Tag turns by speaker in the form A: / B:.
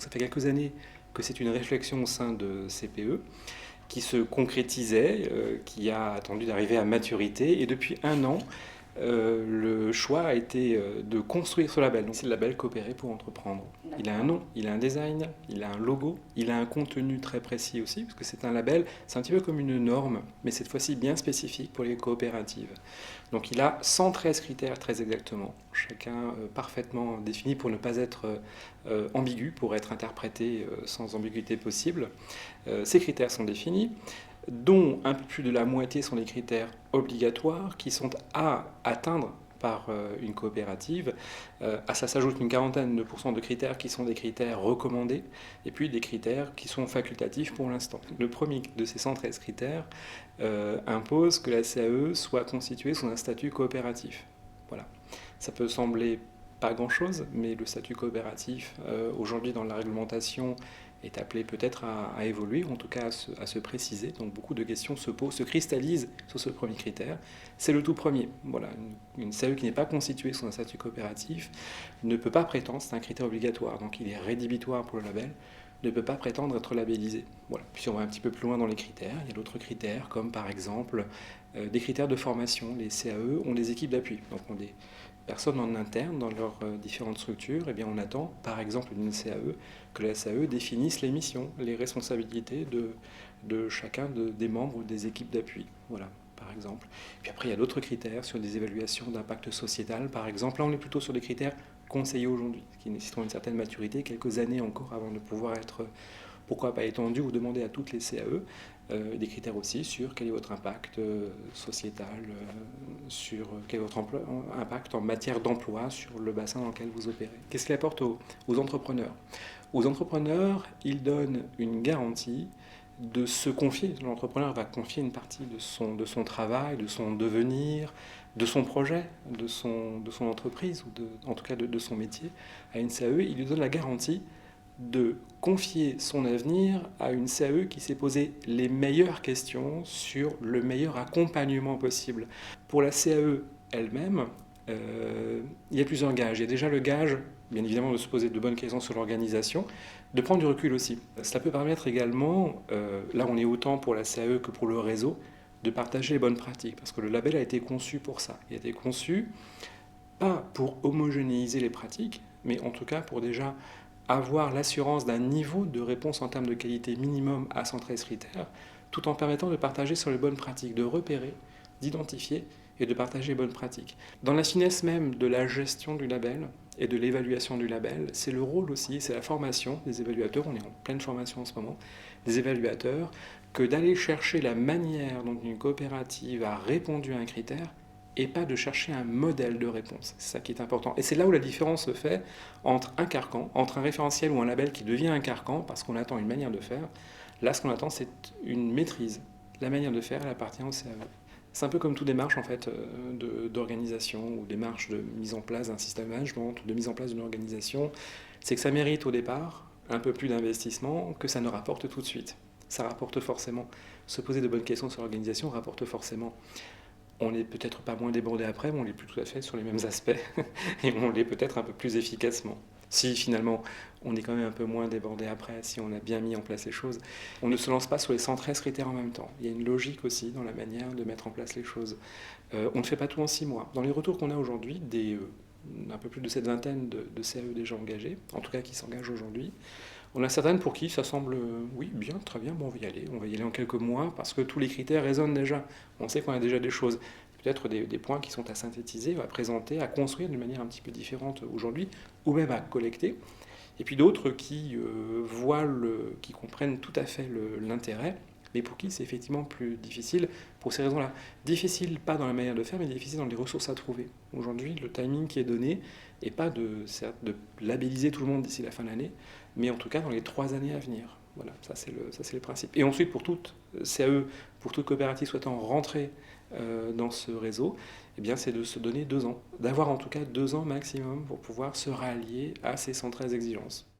A: ça fait quelques années que c'est une réflexion au sein de CPE qui se concrétisait, qui a attendu d'arriver à maturité. Et depuis un an, le choix a été de construire ce label. Donc c'est le label Coopérer pour entreprendre. Il a un nom, il a un design, il a un logo, il a un contenu très précis aussi, parce que c'est un label, c'est un petit peu comme une norme, mais cette fois-ci bien spécifique pour les coopératives. Donc il a 113 critères très exactement, chacun parfaitement défini pour ne pas être ambigu, pour être interprété sans ambiguïté possible. Ces critères sont définis, dont un peu plus de la moitié sont des critères obligatoires qui sont à atteindre par une coopérative. À ça s'ajoute une quarantaine de pourcents de critères qui sont des critères recommandés et puis des critères qui sont facultatifs pour l'instant. Le premier de ces 113 critères impose que la CAE soit constituée sous un statut coopératif. Voilà. Ça peut sembler pas grand-chose, mais le statut coopératif, aujourd'hui dans la réglementation, est appelé peut-être à évoluer, ou en tout cas à se préciser. Donc beaucoup de questions se posent, se cristallisent sur ce premier critère. C'est le tout premier. Voilà, une CAE qui n'est pas constituée sous un statut coopératif ne peut pas prétendre, c'est un critère obligatoire, donc il est rédhibitoire pour le label, ne peut pas prétendre être labellisé. Voilà. Puis on va un petit peu plus loin dans les critères, il y a d'autres critères, comme par exemple des critères de formation. Les CAE ont des équipes d'appui, donc ont des personnes en interne dans leurs différentes structures. Eh bien, on attend, par exemple, d'une CAE, que la CAE définisse les missions, les responsabilités de chacun des membres des équipes d'appui. Voilà, par exemple. Puis après, il y a d'autres critères sur des évaluations d'impact sociétal. Par exemple, là, on est plutôt sur des critères conseillés aujourd'hui, qui nécessiteront une certaine maturité, quelques années encore avant de pouvoir être, pourquoi pas étendu ou demander à toutes les CAE. Des critères aussi sur quel est votre impact sociétal, sur quel est votre impact en matière d'emploi sur le bassin dans lequel vous opérez. Qu'est-ce qu'il apporte aux entrepreneurs? Aux entrepreneurs, il donne une garantie de se confier. L'entrepreneur va confier une partie de son travail, de son devenir, de son projet, de son entreprise, ou en tout cas de son métier, à une CAE. Il lui donne la garantie de confier son avenir à une CAE qui s'est posé les meilleures questions sur le meilleur accompagnement possible. Pour la CAE elle-même, il y a plusieurs gages. Il y a déjà le gage, bien évidemment, de se poser de bonnes questions sur l'organisation, de prendre du recul aussi. Cela peut permettre également, là on est autant pour la CAE que pour le réseau, de partager les bonnes pratiques, parce que le label a été conçu pour ça. Il a été conçu pas pour homogénéiser les pratiques, mais en tout cas pour déjà avoir l'assurance d'un niveau de réponse en termes de qualité minimum à 113 critères, tout en permettant de partager sur les bonnes pratiques, de repérer, d'identifier et de partager les bonnes pratiques. Dans la finesse même de la gestion du label et de l'évaluation du label, c'est le rôle aussi, c'est la formation des évaluateurs, on est en pleine formation en ce moment, des évaluateurs, que d'aller chercher la manière dont une coopérative a répondu à un critère et pas de chercher un modèle de réponse. C'est ça qui est important. Et c'est là où la différence se fait entre un carcan, entre un référentiel ou un label qui devient un carcan parce qu'on attend une manière de faire. Là, ce qu'on attend, c'est une maîtrise. La manière de faire, elle appartient au CAE. C'est un peu comme toute démarche en fait, d'organisation ou démarche de mise en place d'un système de management ou de mise en place d'une organisation. C'est que ça mérite au départ un peu plus d'investissement que ça ne rapporte tout de suite. Ça rapporte forcément. Se poser de bonnes questions sur l'organisation rapporte forcément. On n'est peut-être pas moins débordé après, mais on l'est plus tout à fait sur les mêmes aspects, et on l'est peut-être un peu plus efficacement. Si finalement on est quand même un peu moins débordé après, si on a bien mis en place les choses, on ne se lance pas sur les 113 critères en même temps. Il y a une logique aussi dans la manière de mettre en place les choses. On ne fait pas tout en 6 mois. Dans les retours qu'on a aujourd'hui, un peu plus de cette vingtaine de CAE déjà engagés, en tout cas qui s'engagent aujourd'hui, on a certaines pour qui ça semble, oui, bien, très bien, bon, on va y aller en quelques mois, parce que tous les critères résonnent déjà. On sait qu'on a déjà des choses, peut-être des points qui sont à synthétiser, à présenter, à construire d'une manière un petit peu différente aujourd'hui, ou même à collecter. Et puis d'autres qui qui comprennent tout à fait l'intérêt, mais pour qui c'est effectivement plus difficile pour ces raisons-là. Difficile pas dans la manière de faire, mais difficile dans les ressources à trouver. Aujourd'hui, le timing qui est donné n'est pas de labelliser tout le monde d'ici la fin de l'année, mais en tout cas dans les 3 années à venir. Voilà, ça c'est le principe. Et ensuite, pour toute CAE, pour toute coopérative souhaitant rentrer dans ce réseau, eh bien, c'est de se donner 2 ans, d'avoir en tout cas 2 ans maximum pour pouvoir se rallier à ces 113 exigences.